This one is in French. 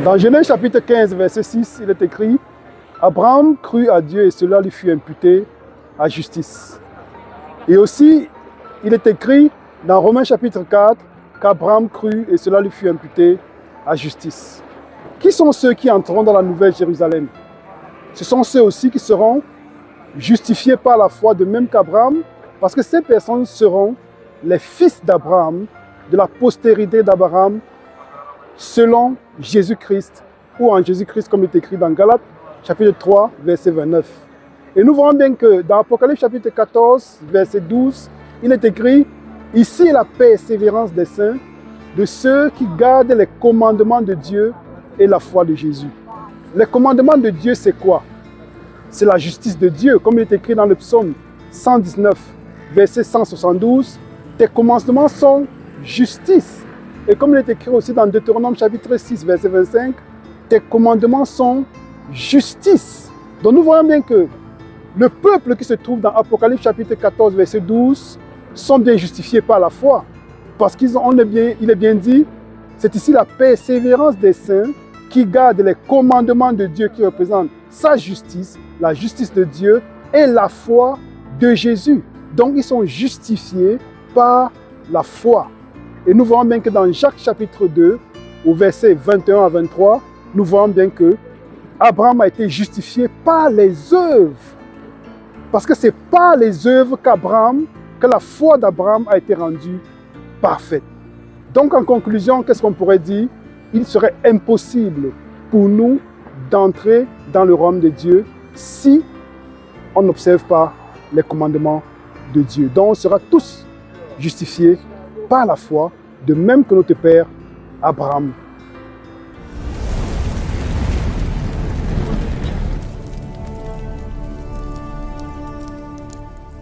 Dans Genèse chapitre 15, verset 6, il est écrit « Abraham crut à Dieu et cela lui fut imputé à justice ». Et aussi, il est écrit dans Romains chapitre 4 qu'Abraham crut et cela lui fut imputé à justice. Qui sont ceux qui entreront dans la nouvelle Jérusalem? Ce sont ceux aussi qui seront justifiés par la foi de même qu'Abraham, parce que ces personnes seront les fils d'Abraham, de la postérité d'Abraham, selon Jésus-Christ, ou en Jésus-Christ comme il est écrit dans Galates, chapitre 3, verset 29. Et nous voyons bien que dans Apocalypse chapitre 14, verset 12, il est écrit « Ici est la persévérance des saints, de ceux qui gardent les commandements de Dieu et la foi de Jésus. » Les commandements de Dieu, c'est quoi? C'est la justice de Dieu, comme il est écrit dans le psaume 119, verset 172. Tes commandements sont justice. Et comme il est écrit aussi dans Deutéronome chapitre 6, verset 25, tes commandements sont justice. Donc nous voyons bien que le peuple qui se trouve dans Apocalypse chapitre 14, verset 12, sont bien justifiés par la foi. Parce il est bien dit, c'est ici la persévérance des saints qui gardent les commandements de Dieu qui représentent sa justice, la justice de Dieu et la foi de Jésus. Donc ils sont justifiés par la foi. Et nous voyons bien que dans Jacques chapitre 2, au verset 21 à 23, nous voyons bien que Abraham a été justifié par les œuvres. Parce que c'est par les œuvres que la foi d'Abraham a été rendue parfaite. Donc en conclusion, qu'est-ce qu'on pourrait dire? Il serait impossible pour nous d'entrer dans le royaume de Dieu si on n'observe pas les commandements de Dieu. Donc on sera tous justifiés par la foi, de même que notre père Abraham